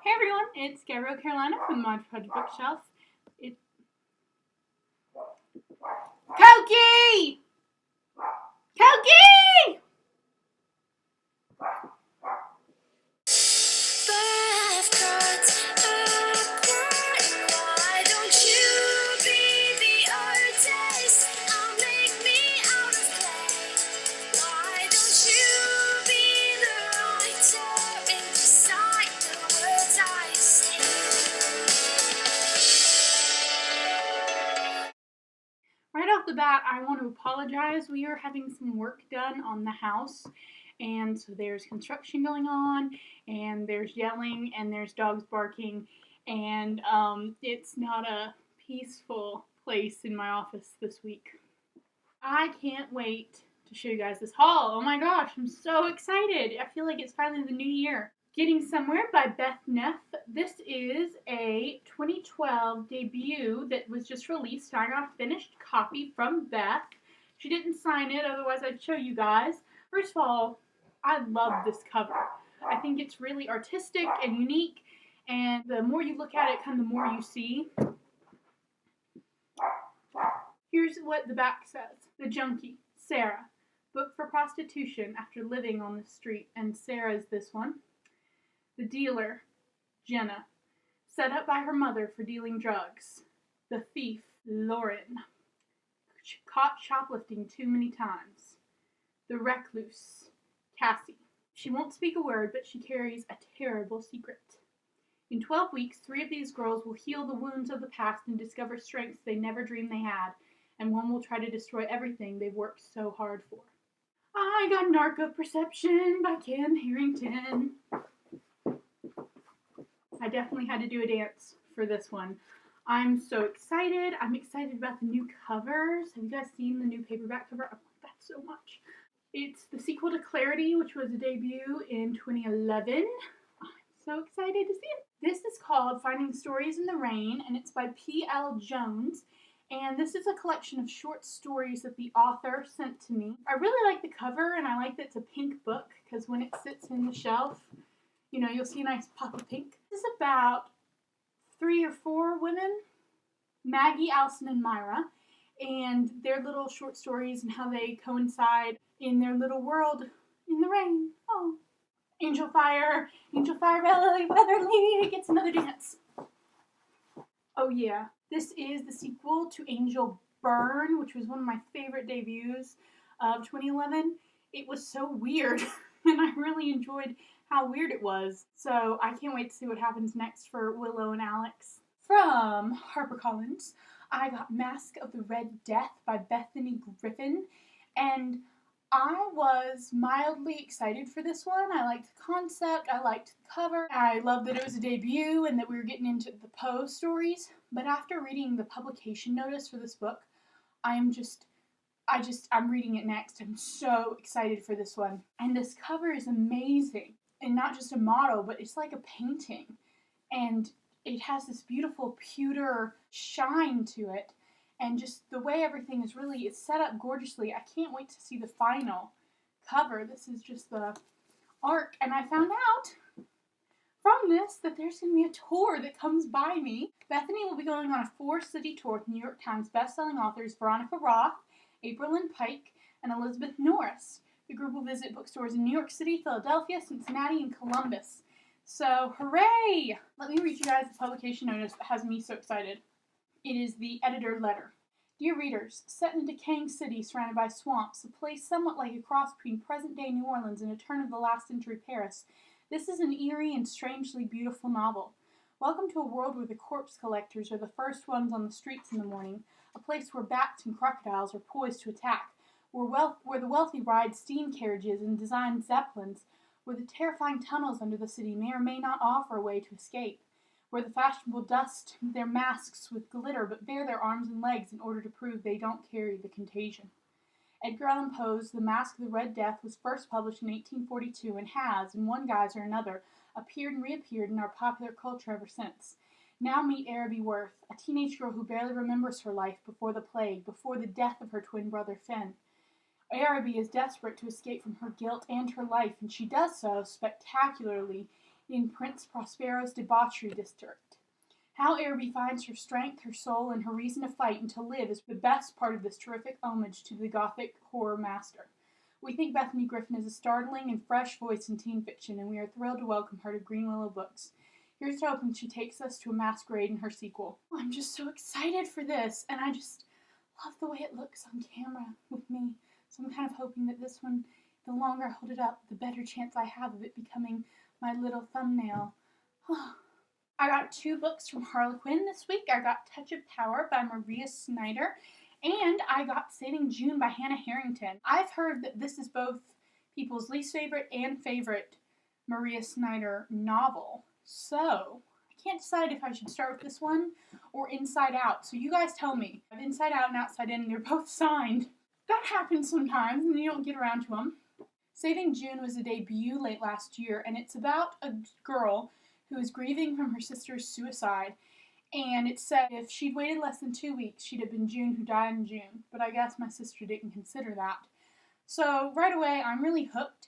Hey everyone, it's Gabrielle Carolina from the Mod Project Bookshelf. Cokie! Cokie! Why don't you be the artist? I'll make me out of clay. Why don't you be the writer and decide the words I say? Right off the bat, I want to apologize. We are having some work done on the house, and so there's construction going on, and there's yelling, and there's dogs barking, and it's not a peaceful place in my office this week. I can't wait to show you guys this haul. Oh my gosh, I'm so excited. I feel like it's finally the new year. Getting Somewhere by Beth Neff. This is a 2012 debut that was just released. I got a finished copy from Beth. She didn't sign it, otherwise I'd show you guys. First of all, I love this cover. I think it's really artistic and unique, and the more you look at it, kind of the more you see. Here's what the back says. The junkie, Sarah, booked for prostitution after living on the street, and Sarah is this one. The dealer, Jenna, set up by her mother for dealing drugs. The thief, Lauren, caught shoplifting too many times. The recluse, Cassie. She won't speak a word, but she carries a terrible secret. In 12 weeks, 3 of these girls will heal the wounds of the past and discover strengths they never dreamed they had, and one will try to destroy everything they've worked so hard for. I got Narco Perception by Kim Harrington. I definitely had to do a dance for this one. I'm so excited. I'm excited about the new covers. Have you guys seen the new paperback cover? I want that so much. It's the sequel to Clarity, which was a debut in 2011. I'm so excited to see it. This is called Finding Stories in the Rain, and it's by P.L. Jones. And this is a collection of short stories that the author sent to me. I really like the cover, and I like that it's a pink book, because when it sits in the shelf, you know, you'll see a nice pop of pink. This is about 3 or 4 women, Maggie, Allison, and Myra, and their little short stories and how they coincide in their little world in the rain. Oh. Angel Fire, Weatherly gets another dance. Oh yeah, this is the sequel to Angel Burn, which was one of my favorite debuts of 2011. It was so weird, and I really enjoyed how weird it was. So I can't wait to see what happens next for Willow and Alex. From HarperCollins, I got Mask of the Red Death by Bethany Griffin, and I was mildly excited for this one. I liked the concept, I liked the cover, I loved that it was a debut and that we were getting into the Poe stories, but after reading the publication notice for this book, I'm reading it next. I'm so excited for this one. And this cover is amazing. And not just a model, but it's like a painting. And it has this beautiful pewter shine to it. And just the way everything is really, it's set up gorgeously. I can't wait to see the final cover. This is just the arc. And I found out from this that there's going to be a tour that comes by me. Bethany will be going on a 4-city tour with New York Times bestselling authors Veronica Roth, April Lynn Pike, and Elizabeth Norris. The group will visit bookstores in New York City, Philadelphia, Cincinnati, and Columbus. So, hooray! Let me read you guys the publication notice that has me so excited. It is the editor letter. Dear readers, set in a decaying city surrounded by swamps, a place somewhat like a cross between present-day New Orleans and a turn of the last century Paris, this is an eerie and strangely beautiful novel. Welcome to a world where the corpse collectors are the first ones on the streets in the morning, a place where bats and crocodiles are poised to attack, where the wealthy ride steam carriages and design zeppelins, where the terrifying tunnels under the city may or may not offer a way to escape, where the fashionable dust their masks with glitter but bare their arms and legs in order to prove they don't carry the contagion. Edgar Allan Poe's The Mask of the Red Death was first published in 1842 and has, in one guise or another, appeared and reappeared in our popular culture ever since. Now meet Araby Worth, a teenage girl who barely remembers her life before the plague, before the death of her twin brother Finn. Araby is desperate to escape from her guilt and her life, and she does so spectacularly in Prince Prospero's debauchery district. How Araby finds her strength, her soul, and her reason to fight and to live is the best part of this terrific homage to the Gothic horror master. We think Bethany Griffin is a startling and fresh voice in teen fiction, and we are thrilled to welcome her to Green Willow Books. Here's to hoping she takes us to a masquerade in her sequel. I'm just so excited for this, and I just love the way it looks on camera with me. So I'm kind of hoping that this one, the longer I hold it up, the better chance I have of it becoming my little thumbnail. I got 2 books from Harlequin this week. I got Touch of Power by Maria Snyder, and I got Saving June by Hannah Harrington. I've heard that this is both people's least favorite and favorite Maria Snyder novel. So, I can't decide if I should start with this one or Inside Out. So you guys tell me. I have Inside Out and Outside In, and they're both signed. That happens sometimes, and you don't get around to them. Saving June was a debut late last year, and it's about a girl who is grieving from her sister's suicide. And it said if she'd waited less than 2 weeks, she'd have been June who died in June. But I guess my sister didn't consider that. So right away, I'm really hooked,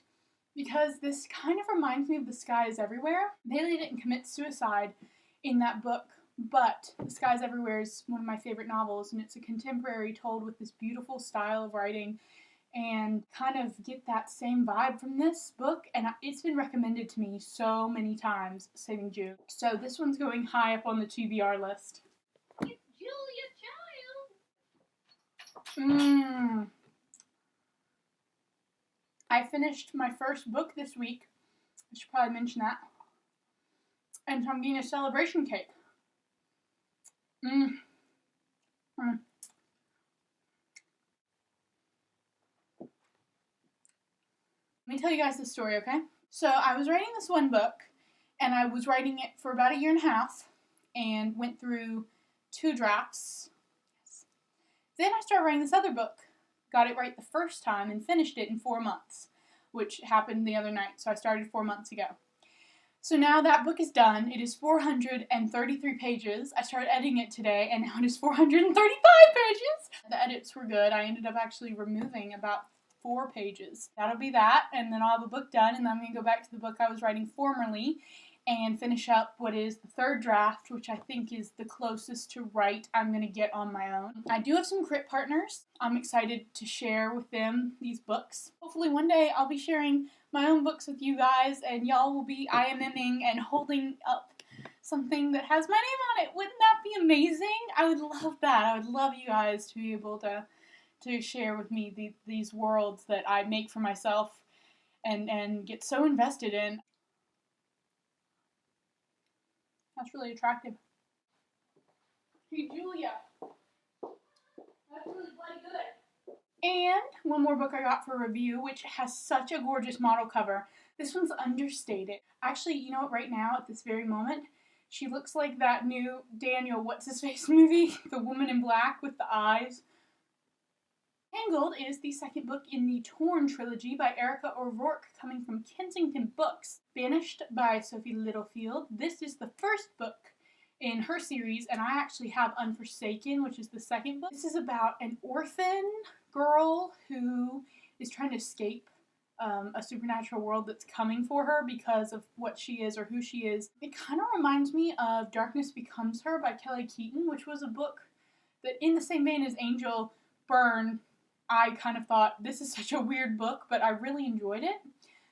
because this kind of reminds me of The Sky is Everywhere. Bailey didn't commit suicide in that book, but The Sky is Everywhere is one of my favorite novels, and it's a contemporary told with this beautiful style of writing, and kind of get that same vibe from this book, and it's been recommended to me so many times, Saving June. So this one's going high up on the TBR list. It's Julia Child. I finished my first book this week. I should probably mention that. And so I'm getting a celebration cake. Let me tell you guys the story, okay? So I was writing this one book, and I was writing it for about 1.5 years, and went through 2 drafts. Then I started writing this other book. Got it right the first time and finished it in 4 months, which happened the other night. So I started 4 months ago. So now that book is done. It is 433 pages. I started editing it today, and now it is 435 pages. The edits were good. I ended up actually removing about 4 pages. That'll be that, and then I'll have a book done, and then I'm going to go back to the book I was writing formerly and finish up what is the 3rd draft, which I think is the closest to write I'm going to get on my own. I do have some crit partners. I'm excited to share with them these books. Hopefully one day I'll be sharing my own books with you guys, and y'all will be IMMing and holding up something that has my name on it. Wouldn't that be amazing? I would love that. I would love you guys to be able to share with me these worlds that I make for myself and get so invested in. That's really attractive. Hey, Julia. That's really bloody good. And one more book I got for review, which has such a gorgeous model cover. This one's understated. Actually, you know what, right now, at this very moment, she looks like that new Daniel What's-His-Face movie, The Woman in Black with the eyes. Tangled is the 2nd book in the Torn trilogy by Erica O'Rourke, coming from Kensington Books. Banished by Sophie Littlefield. This is the 1st book in her series, and I actually have Unforsaken, which is the 2nd book. This is about an orphan girl who is trying to escape a supernatural world that's coming for her because of what she is or who she is. It kind of reminds me of Darkness Becomes Her by Kelly Keaton, which was a book that, in the same vein as Angel Byrne, I kind of thought, this is such a weird book, but I really enjoyed it.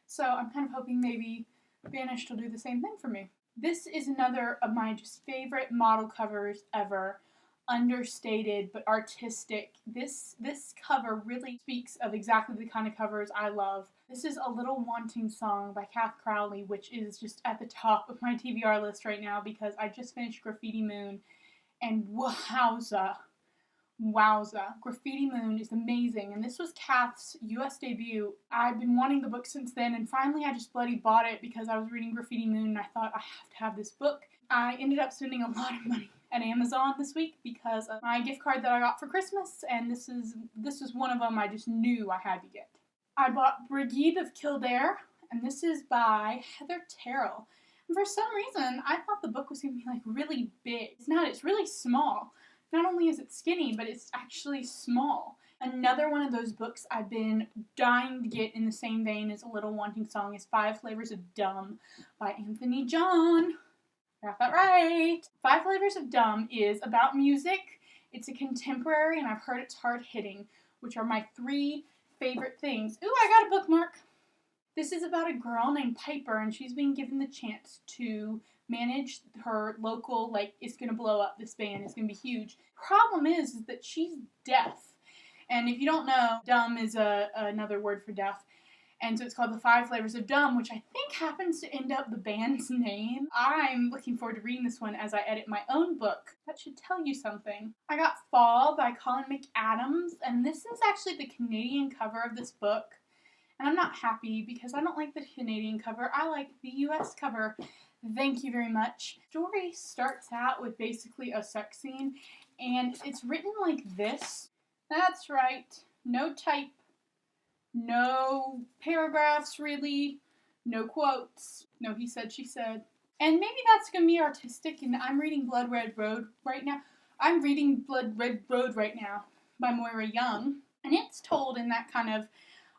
So I'm kind of hoping maybe Banished will do the same thing for me. This is another of my just favorite model covers ever. Understated but artistic. This cover really speaks of exactly the kind of covers I love. This is A Little Wanting Song by Kath Crowley, which is just at the top of my TBR list right now because I just finished Graffiti Moon, and wowza. Graffiti Moon is amazing, and this was Kath's US debut. I've been wanting the book since then, and finally I just bloody bought it because I was reading Graffiti Moon and I thought I have to have this book. I ended up spending a lot of money at Amazon this week because of my gift card that I got for Christmas, and this was one of them I just knew I had to get. I bought Brigid of Kildare, and this is by Heather Terrell. And for some reason, I thought the book was going to be like really big. It's not, it's really small. Not only is it skinny, but it's actually small. Another one of those books I've been dying to get in the same vein as A Little Wanting Song is Five Flavors of Dumb by Anthony John. Got that right. Five Flavors of Dumb is about music. It's a contemporary, and I've heard it's hard-hitting, which are my 3 favorite things. Ooh, I got a bookmark. This is about a girl named Piper, and she's being given the chance to manage her local, like, it's going to blow up, this band, it's going to be huge. Problem is that she's deaf. And if you don't know, dumb is another word for deaf. And so it's called The Five Flavors of Dumb, which I think happens to end up the band's name. I'm looking forward to reading this one as I edit my own book. That should tell you something. I got Fall by Colin McAdams, and this is actually the Canadian cover of this book. And I'm not happy because I don't like the Canadian cover. I like the US cover. Thank you very much. The story starts out with basically a sex scene, and it's written like this. That's right. No type. No paragraphs, really. No quotes. No he said, she said. And maybe that's going to be artistic, and I'm reading Blood Red Road right now. I'm reading Blood Red Road right now by Moira Young. And it's told in that kind of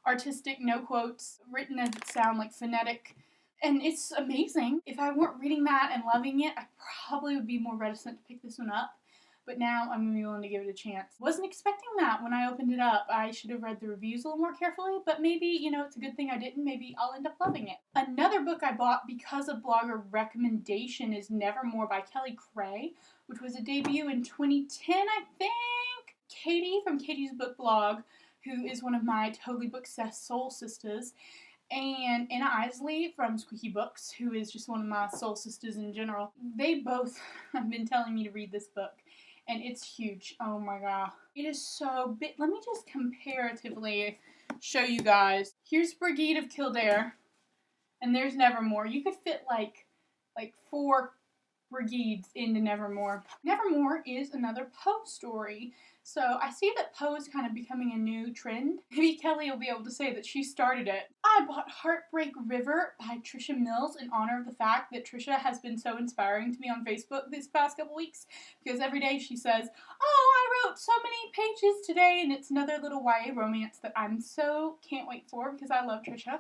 artistic, no quotes, written as it sound, like phonetic. And it's amazing. If I weren't reading that and loving it, I probably would be more reticent to pick this one up. But now I'm going to be willing to give it a chance. Wasn't expecting that when I opened it up. I should have read the reviews a little more carefully, but maybe, you know, it's a good thing I didn't. Maybe I'll end up loving it. Another book I bought because of blogger recommendation is Nevermore by Kelly Cray, which was a debut in 2010, I think. Katie from Katie's Book Blog, who is one of my Totally Book-Obsessed soul sisters, and Anna Isley from Squeaky Books, who is just one of my soul sisters in general. They both have been telling me to read this book. And it's huge. Oh my god. It is so big. Let me just comparatively show you guys. Here's Brigade of Kildare. And there's Nevermore. You could fit like 4 brigades into Nevermore. Nevermore is another Poe story. So I see that Poe is kind of becoming a new trend. Maybe Kelly will be able to say that she started it. I bought Heartbreak River by Trisha Mills in honor of the fact that Trisha has been so inspiring to me on Facebook these past couple weeks, because every day she says, oh, I wrote so many pages today, and it's another little YA romance that I'm so can't wait for because I love Trisha.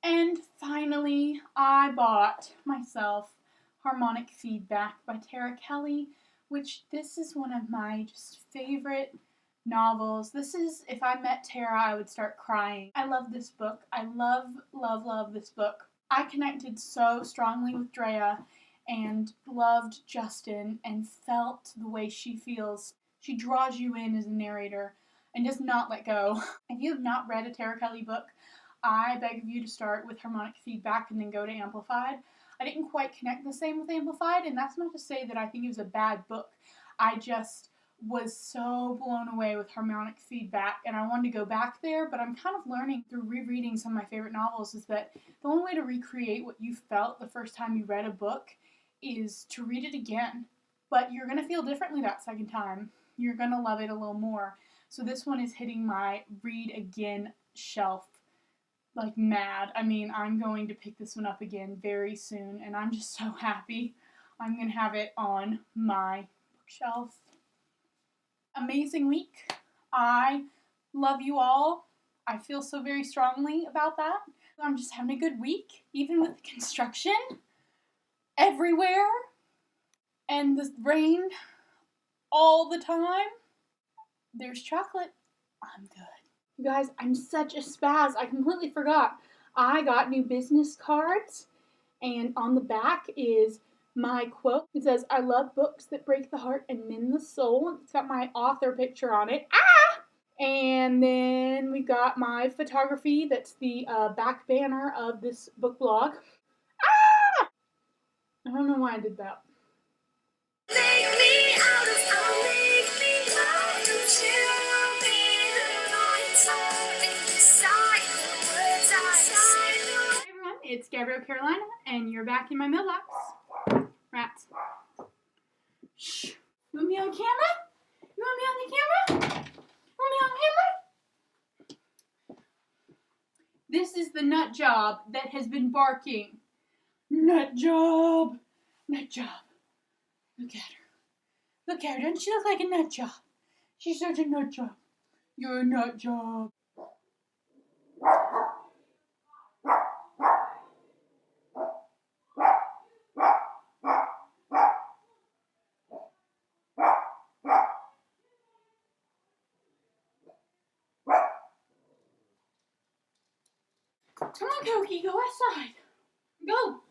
And finally, I bought myself Harmonic Feedback by Tara Kelly, which this is one of my just favorite novels. This is, if I met Tara, I would start crying. I love this book. I love, love, love this book. I connected so strongly with Drea and loved Justin and felt the way she feels. She draws you in as a narrator and does not let go. If you have not read a Tara Kelly book, I beg of you to start with Harmonic Feedback and then go to Amplified. I didn't quite connect the same with Amplified, and that's not to say that I think it was a bad book. I just was so blown away with Harmonic Feedback, and I wanted to go back there, but I'm kind of learning through rereading some of my favorite novels is that the only way to recreate what you felt the first time you read a book is to read it again. But you're going to feel differently that second time. You're going to love it a little more. So this one is hitting my read again shelf like mad. I mean, I'm going to pick this one up again very soon, and I'm just so happy. I'm going to have it on my bookshelf. Amazing week. I love you all. I feel so very strongly about that. I'm just having a good week, even with the construction everywhere and the rain all the time. There's chocolate. I'm good. You guys, I'm such a spaz. I completely forgot. I got new business cards, and on the back is my quote. It says, I love books that break the heart and mend the soul. It's got my author picture on it. Ah! And then we've got my photography. That's the back banner of this book blog. Ah! I don't know why I did that. Make me out of you, be the writer inside the words I say. Hey everyone, it's Gabrielle Carolina, and you're back in my mailbox. Rats. Shh. You want me on camera? You want me on the camera? You want me on camera? This is the nut job that has been barking. Nut job. Nut job. Look at her. Look at her. Doesn't she look like a nut job? She's such a nut job. You're a nut job. Come on, Cokie, go outside. Go.